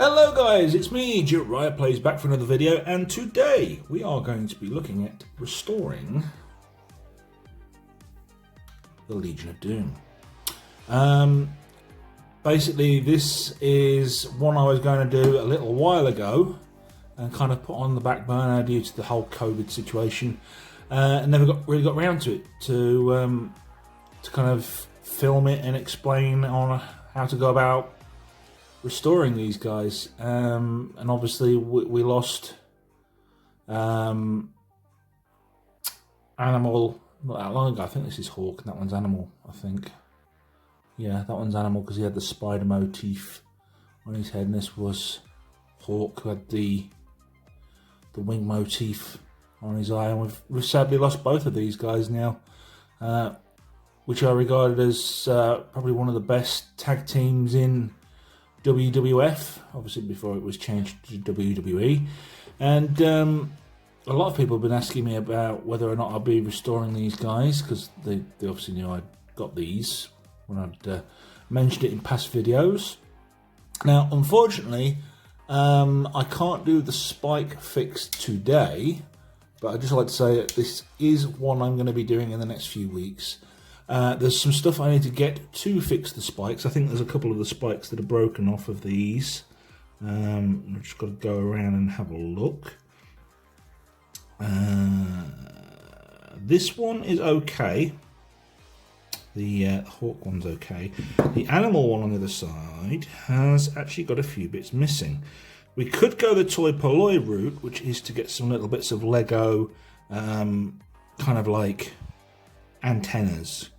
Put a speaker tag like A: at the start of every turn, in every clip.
A: Hello guys, it's me, Jiraiya Plays, back for another video, and today we are going to be looking at restoring the Legion of Doom. Basically this is one I was going to do a little while ago and kind of put on the back burner due to the whole COVID situation, and never really got around to it, to kind of film it and explain on how to go about restoring these guys. And obviously we lost Animal not that long ago. I think this is Hawk and that one's Animal, I think. Yeah, that one's Animal because he had the spider motif on his head, and this was Hawk who had the wing motif on his eye. And we've sadly lost both of these guys now, which are regarded as probably one of the best tag teams in WWF, obviously before it was changed to WWE. And a lot of people have been asking me about whether or not I'll be restoring these guys, because they obviously knew I'd got these when I'd mentioned it in past videos. Now unfortunately I can't do the spike fix today, but I'd just like to say that this is one I'm going to be doing in the next few weeks. There's some stuff I need to get to fix the spikes. I think there's a couple of the spikes that are broken off of these. I've just got to go around and have a look. This one is okay. The Hawk one's okay. The Animal one on the other side has actually got a few bits missing. We could go the toy polloi route, which is to get some little bits of Lego, kind of like antennas,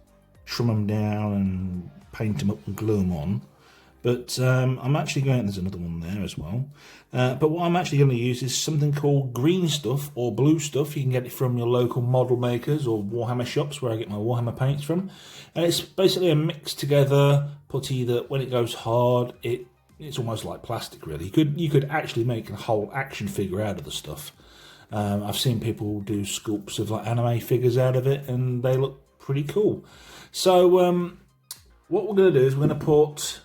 A: trim them down and paint them up and glue them on. But I'm actually going, there's another one there as well. But what I'm actually going to use is something called green stuff or blue stuff. You can get it from your local model makers or Warhammer shops, where I get my Warhammer paints from. And it's basically a mixed together putty that when it goes hard, it's almost like plastic really. You could actually make a whole action figure out of the stuff. I've seen people do sculpts of like anime figures out of it, and they look pretty cool. So what we're going to do is we're going to put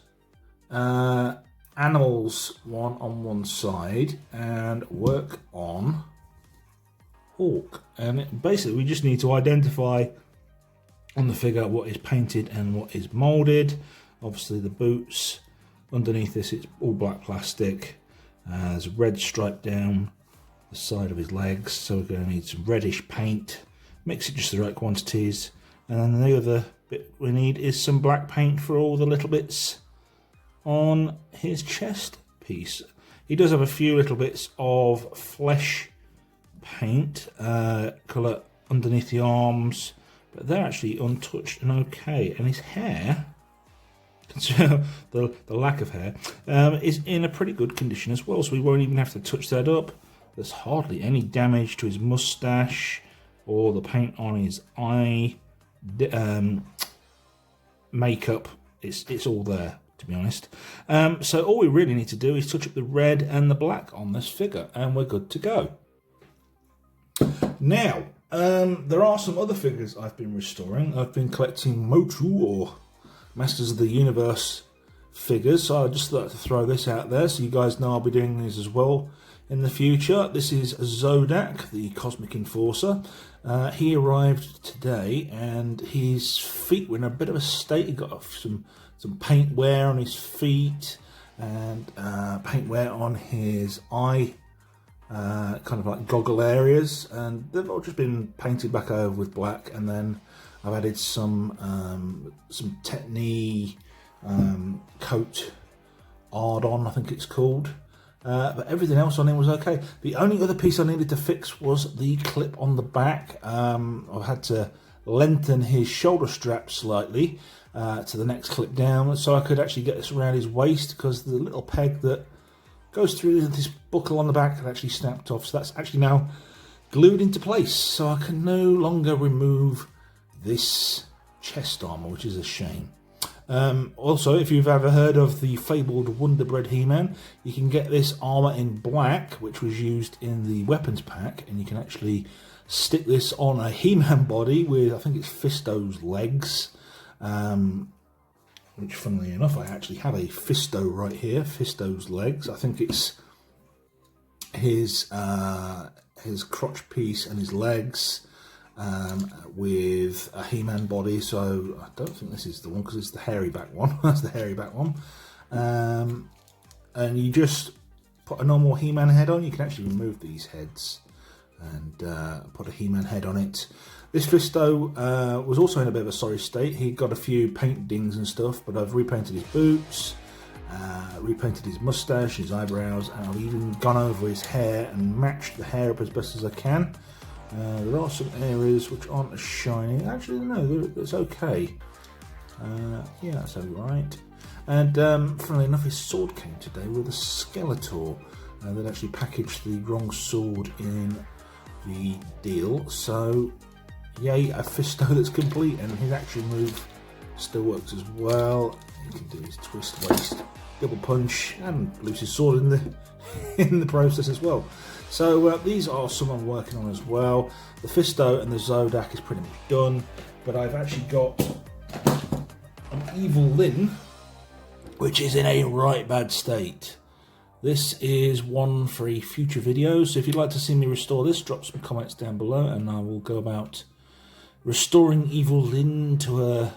A: Animals one on one side and work on Hawk. And basically we just need to identify on the figure what is painted and what is moulded. Obviously the boots, underneath this it's all black plastic. There's a red stripe down the side of his legs, so we're going to need some reddish paint. Mix it just the right quantities, and then the other bit we need is some black paint for all the little bits on his chest piece. He does have a few little bits of flesh paint colour underneath the arms, but they're actually untouched and okay. And his hair, the lack of hair, is in a pretty good condition as well, so we won't even have to touch that up. There's hardly any damage to his moustache or the paint on his eye. Makeup, it's all there, to be honest. So all we really need to do is touch up the red and the black on this figure, and we're good to go. Now, there are some other figures I've been restoring. I've been collecting Motu, or Masters of the Universe figures, so I'd just like to throw this out there so you guys know I'll be doing these as well in the future. This is Zodak, the Cosmic Enforcer. He arrived today, and his feet were in a bit of a state. He got some paint wear on his feet and paint wear on his eye, kind of like goggle areas, and they've all just been painted back over with black. And then I've added some Tetney coat Ardon, I think it's called. But everything else on him was okay. The only other piece I needed to fix was the clip on the back. I've had to lengthen his shoulder strap slightly to the next clip down, so I could actually get this around his waist, because the little peg that goes through this buckle on the back had actually snapped off. So that's actually now glued into place, so I can no longer remove this chest armour, which is a shame. Also, if you've ever heard of the fabled Wonderbread He-Man, you can get this armour in black, which was used in the weapons pack, and you can actually stick this on a He-Man body with, I think it's Fisto's legs, which funnily enough I actually have a Fisto right here, Fisto's legs. I think it's his crotch piece and his legs with a He-Man body. So I don't think this is the one because it's the hairy back one. That's the hairy back one. And you just put a normal He-Man head on. You can actually remove these heads and put a He-Man head on it. This Fisto was also in a bit of a sorry state. He got a few paint dings and stuff, but I've repainted his boots, repainted his mustache, his eyebrows, and I've even gone over his hair and matched the hair up as best as I can. There are some areas which aren't as shiny. Actually, no, it's okay. Yeah, that's alright. And funnily enough, his sword came today with a Skeletor. They'd actually packaged the wrong sword in the deal. So, yay, a Fisto that's complete, and his action move still works as well. He can do his twist, waist, double punch, and lose his sword in the process as well. So these are some I'm working on as well. The Fisto and the Zodak is pretty much done, but I've actually got an Evil Lyn, which is in a right bad state. This is one for a future video, so if you'd like to see me restore this, drop some comments down below and I will go about restoring Evil Lyn to her.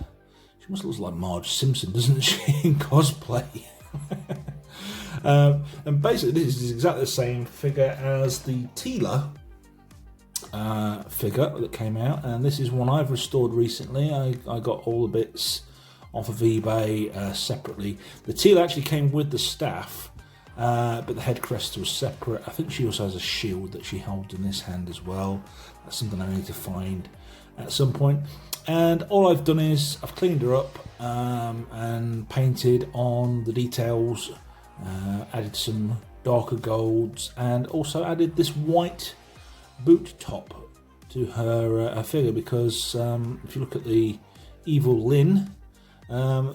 A: She almost looks like Marge Simpson, doesn't she, in cosplay? And basically this is exactly the same figure as the Teela figure that came out, and this is one I've restored recently. I got all the bits off of eBay separately. The Teela actually came with the staff, but the head crest was separate. I think she also has a shield that she holds in this hand as well. That's something I need to find at some point. And all I've done is I've cleaned her up and painted on the details, added some darker golds, and also added this white boot top to her figure, because if you look at the Evil Lyn,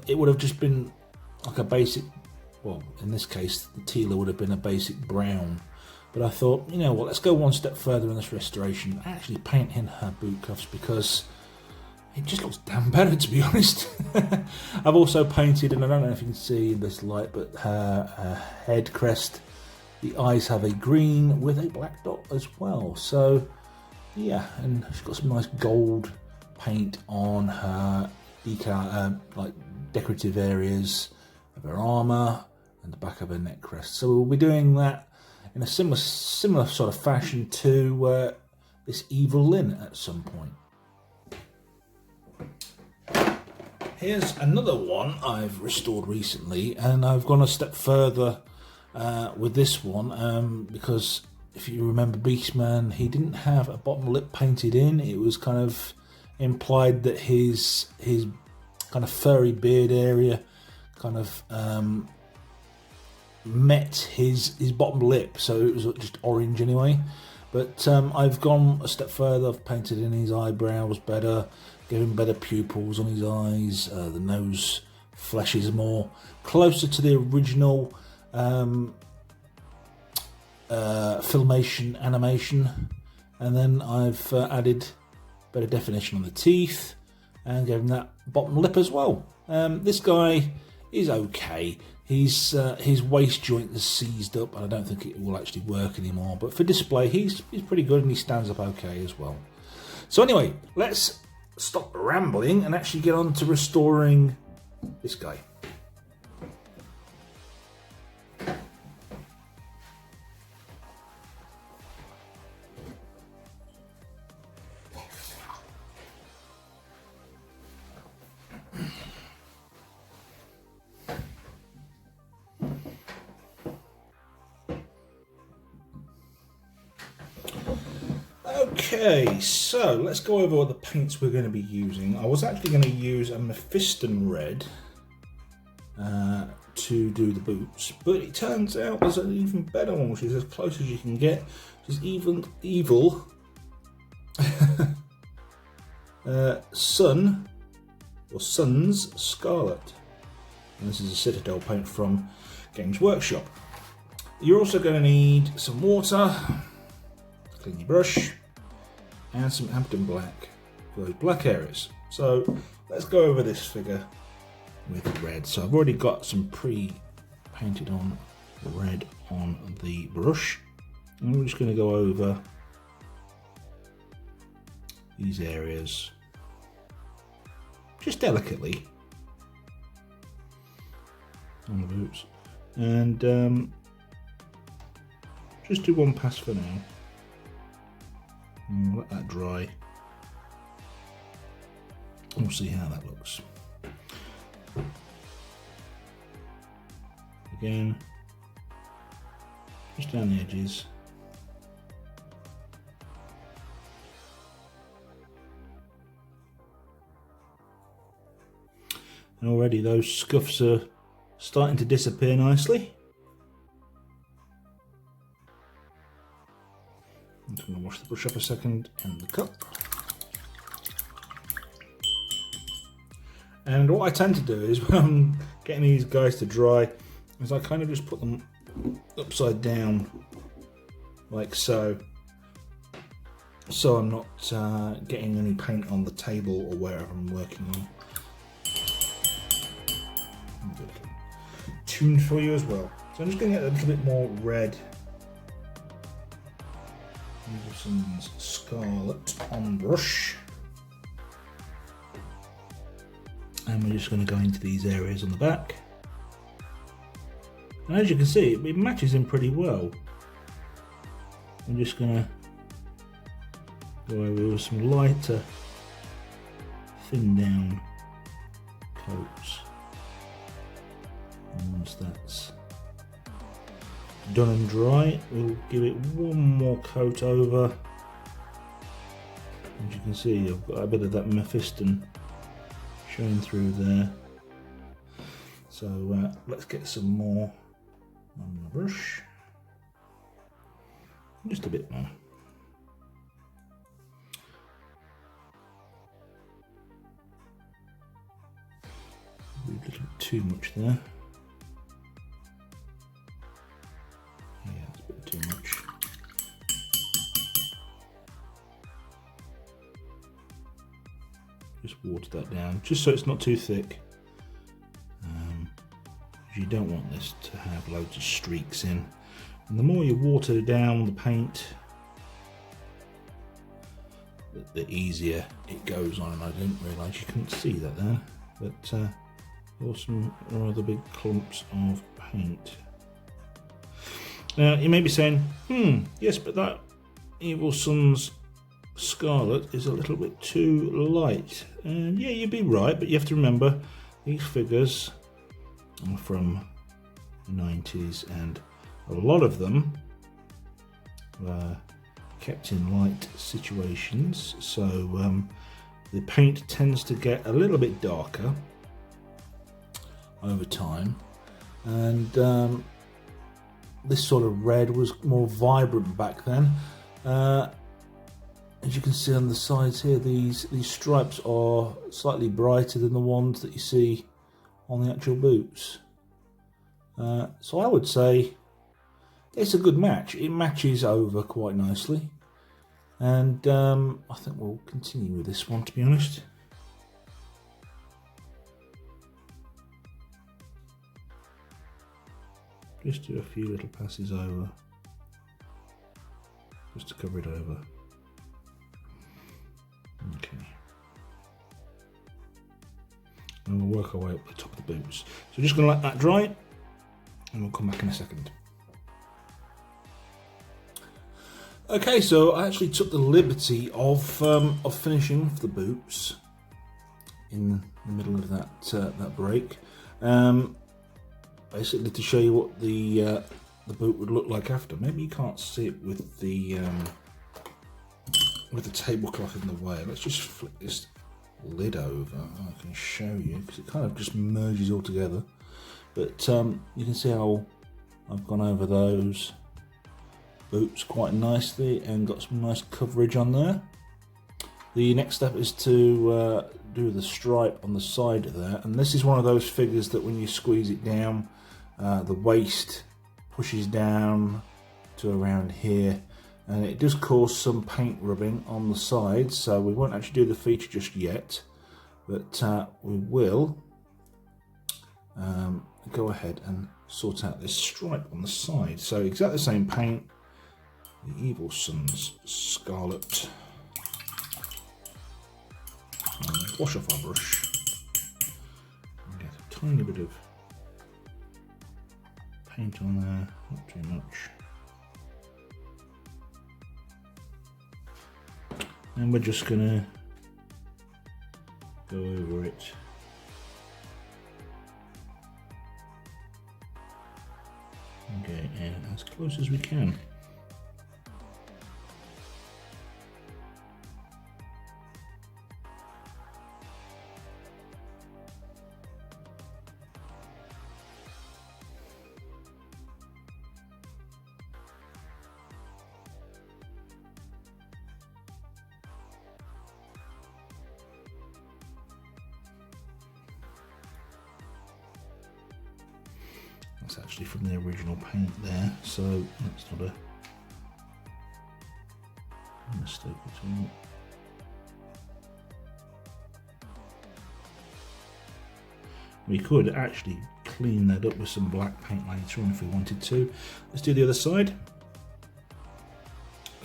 A: it would have just been like a basic, well, in this case the Teela would have been a basic brown, but I thought, you know what, let's go one step further in this restoration, actually paint in her boot cuffs, because it just looks damn better, to be honest. I've also painted, and I don't know if you can see in this light, but her head crest, the eyes have a green with a black dot as well. So yeah, and she's got some nice gold paint on her decal, like decorative areas of her armour and the back of her neck crest. So we'll be doing that in a similar sort of fashion to this Evil Lyn at some point. Here's another one I've restored recently, and I've gone a step further with this one, because if you remember Beastman, he didn't have a bottom lip painted in. It was kind of implied that his kind of furry beard area kind of met his bottom lip, so it was just orange anyway. But I've gone a step further. I've painted in his eyebrows better, given better pupils on his eyes. The nose flesh is more closer to the original Filmation animation, and then I've added better definition on the teeth and gave him that bottom lip as well. This guy is okay. His waist joint is seized up, and I don't think it will actually work anymore, but for display he's pretty good, and he stands up okay as well. So anyway, let's stop rambling and actually get on to restoring this guy. Okay, so let's go over what the paints we're going to be using. I was actually going to use a Mephiston red to do the boots, but it turns out there's an even better one, which is as close as you can get, which is evil Sun, or Sun's Scarlet. And this is a Citadel paint from Games Workshop. You're also going to need some water, clean your brush, and some Hampton Black for those black areas. So let's go over this figure with red. So I've already got some pre-painted on red on the brush, and we're just going to go over these areas just delicately on the boots, and just do one pass for now, and let that dry. We'll see how that looks. Again, just down the edges. And already those scuffs are starting to disappear nicely. I'm just going to wash the brush up a second in the cup. And what I tend to do is when I'm getting these guys to dry is I kind of just put them upside down like so, so I'm not getting any paint on the table or wherever I'm working on. Tuned for you as well. So I'm just going to get a little bit more red. Some scarlet on brush. And we're just going to go into these areas on the back. And as you can see, it matches in pretty well. I'm just going to go over with some lighter, thin down coats. And once that's done and dry, we'll give it one more coat over. As you can see, I've got a bit of that mephiston showing through there. So let's get some more on the brush. Just a bit more. A little bit too much there. Yeah, it's a bit too much. Just water that down, just so it's not too thick. You don't want this to have loads of streaks in. And the more you water down the paint, the easier it goes on. And I didn't realise you couldn't see that there, but there were some rather big clumps of paint. Now you may be saying, yes, but that Evil Sun's Scarlet is a little bit too light. And yeah, you'd be right, but you have to remember these figures are from the 90s, and a lot of them were kept in light situations, so the paint tends to get a little bit darker over time, and this sort of red was more vibrant back then. As you can see on the sides here, these stripes are slightly brighter than the ones that you see on the actual boots. So I would say it's a good match. It matches over quite nicely, and I think we'll continue with this one, to be honest. Just do a few little passes over, just to cover it over. Okay. And we'll work our way up the top of the boots. So we're just going to let that dry, and we'll come back in a second. Okay, so I actually took the liberty of finishing off the boots in the middle of that break, basically to show you what the boot would look like after. Maybe you can't see it with the tablecloth in the way. Let's just flip this lid over. I can show you because it kind of just merges all together. But you can see how I've gone over those boots quite nicely and got some nice coverage on there. The next step is to do the stripe on the side there, and this is one of those figures that when you squeeze it down, the waist pushes down to around here, and it does cause some paint rubbing on the sides, so we won't actually do the feature just yet, but we will go ahead and sort out this stripe on the side. So exactly the same paint, the Evil Sun's Scarlet. And wash off our brush and get a tiny bit of paint on there, not too much. And we're just gonna go over it. Okay, and as close as we can. That's actually from the original paint there, so that's not a mistake at all. We could actually clean that up with some black paint later on if we wanted to. Let's do the other side.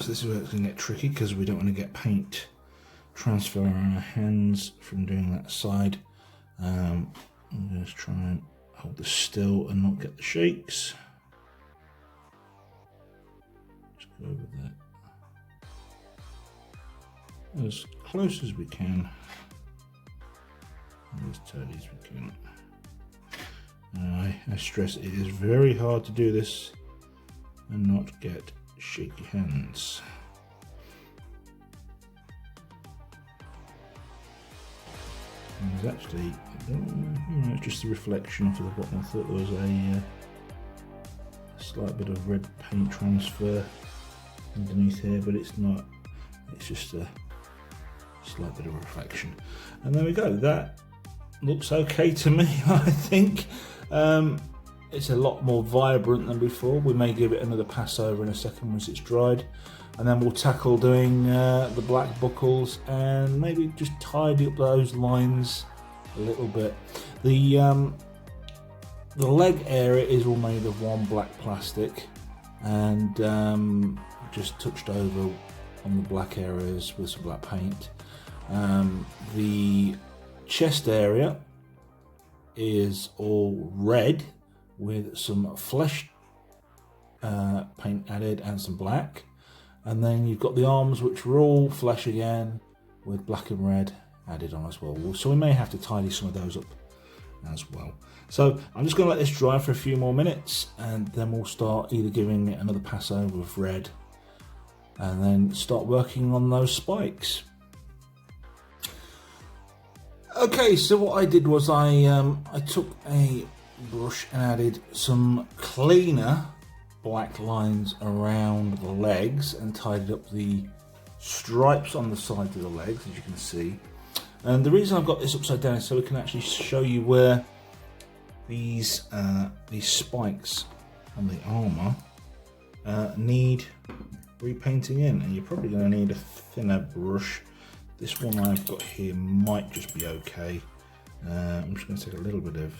A: So this is where it's going to get tricky because we don't want to get paint transfer on our hands from doing that side. I'm going to try and hold this still and not get the shakes. Just go over that as close as we can, and as tight as we can. I stress it is very hard to do this and not get shaky hands. And there's actually, it's just a reflection off of the bottom. I thought there was a slight bit of red paint transfer underneath here, but it's not. It's just a slight bit of reflection. And there we go. That looks okay to me, I think. It's a lot more vibrant than before. We may give it another pass over in a second once it's dried. And then we'll tackle doing the black buckles and maybe just tidy up those lines a little bit. The leg area is all made of one black plastic and just touched over on the black areas with some black paint. The chest area is all red with some flesh paint added and some black. And then you've got the arms, which are all flesh again with black and red added on as well. So we may have to tidy some of those up as well. So I'm just going to let this dry for a few more minutes and then we'll start either giving it another pass over with red and then start working on those spikes. Okay, so what I did was I took a brush and added some cleaner black lines around the legs and tidied up the stripes on the sides of the legs, as you can see. And the reason I've got this upside down is so we can actually show you where these spikes on the armour need repainting in, and you're probably going to need a thinner brush. This one I've got here might just be okay. I'm just going to take a little bit of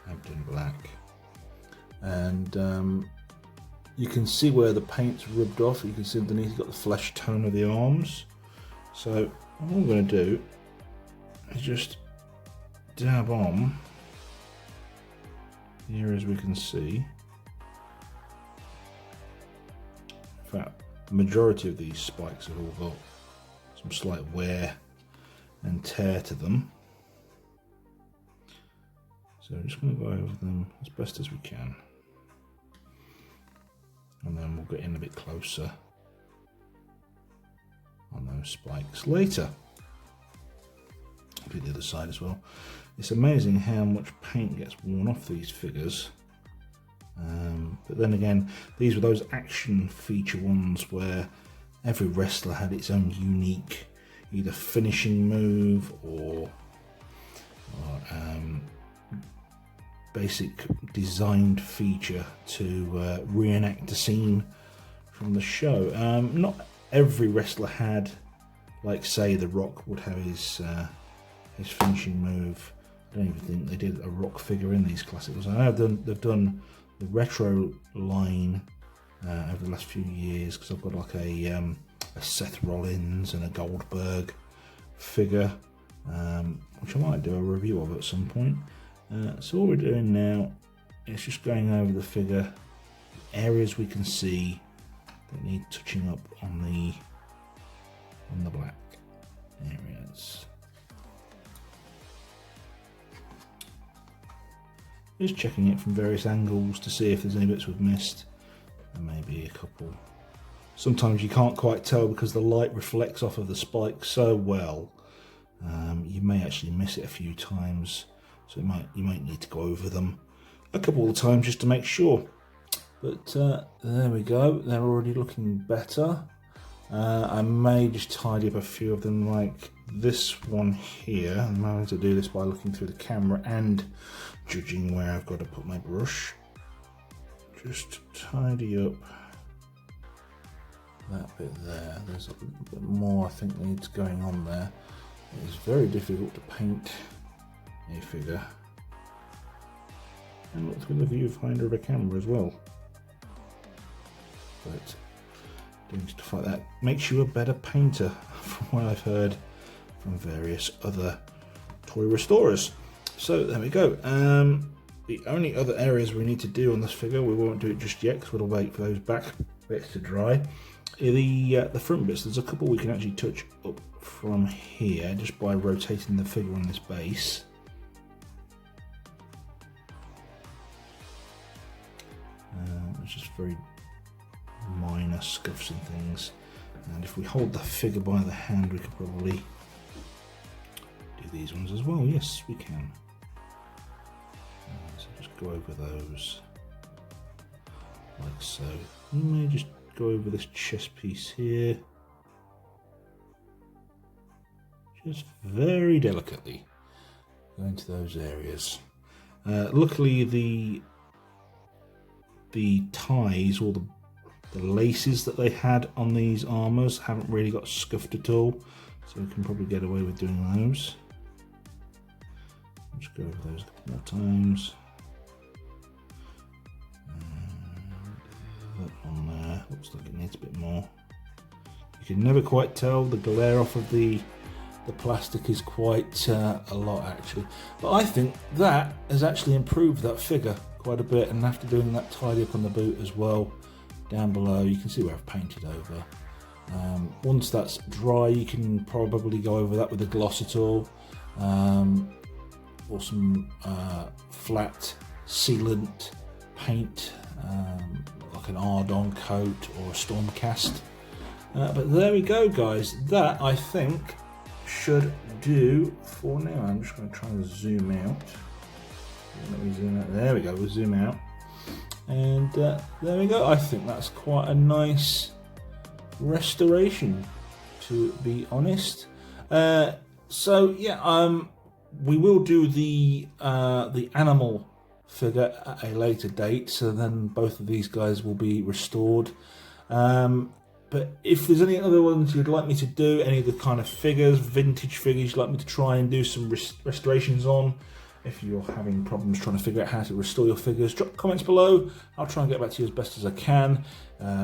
A: Abden Black. And you can see where the paint's rubbed off. You can see underneath you've got the flesh tone of the arms. So all I'm going to do is just dab on here, as we can see. In fact, the majority of these spikes have all got some slight wear and tear to them. So I'm just going to go over them as best as we can. And then we'll get in a bit closer on those spikes later. Do the other side as well. It's amazing how much paint gets worn off these figures. But then again, these were those action feature ones where every wrestler had its own unique either finishing move or basic designed feature to reenact a scene from the show. Not every wrestler had, like say The Rock would have his finishing move don't even think they did a rock figure in these classics. I know they've done the retro line over the last few years, because I've got like a Seth Rollins and a Goldberg figure, which I might do a review of at some point. So what we're doing now is just going over the figure, areas we can see that need touching up on the black areas. Just checking it from various angles to see if there's any bits we've missed, and maybe a couple. Sometimes you can't quite tell because the light reflects off of the spike so well. You may actually miss it a few times, so you might need to go over them a couple of times just to make sure. But there we go, they're already looking better. I may just tidy up a few of them, like this one here. I'm going to do this by looking through the camera and judging where I've got to put my brush. Just tidy up that bit there. There's a little bit more I think needs going on there. It's very difficult to paint a figure. And look through the viewfinder of a camera as well. But doing stuff like that makes you a better painter, from what I've heard from various other toy restorers. So there we go. The only other areas we need to do on this figure, we won't do it just yet because we'll wait for those back bits to dry. The front bits, there's a couple we can actually touch up from here just by rotating the figure on this base. It's just very minor scuffs and things, and if we hold the figure by the hand we could probably do these ones as well. Yes, we can. So just go over those like so. We may just go over this chest piece here, just very delicately go into those areas. Luckily the ties or the laces that they had on these armors haven't really got scuffed at all, so we can probably get away with doing those. Just go over those a couple more times. And that one there looks like it needs a bit more. You can never quite tell, the glare off of the plastic is quite a lot actually, but I think that has actually improved that figure quite a bit, and after doing that tidy up on the boot as well down below, you can see where I've painted over. Once that's dry you can probably go over that with a gloss at all, or some flat sealant paint, like an Ardon coat or a Stormcast. But there we go guys, that I think should do for now. I'm just going to try and zoom out. Let me zoom out. There we go, we'll zoom out. And there we go. I think that's quite a nice restoration, to be honest. So yeah, we will do the animal figure at a later date, so then both of these guys will be restored. But if there's any other ones you'd like me to do, any of the kind of figures, vintage figures you'd like me to try and do some restorations on, if you're having problems trying to figure out how to restore your figures, drop comments below. I'll try and get back to you as best as I can,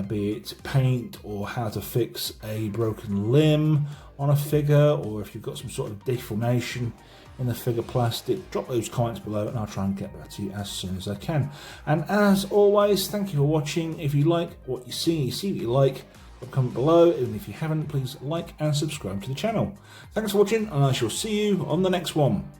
A: be it paint or how to fix a broken limb on a figure, or if you've got some sort of deformation in the figure plastic, drop those comments below and I'll try and get back to you as soon as I can. And as always, thank you for watching. If you like what you see what you like, comment below, and if you haven't, please like and subscribe to the channel. Thanks for watching, and I shall see you on the next one.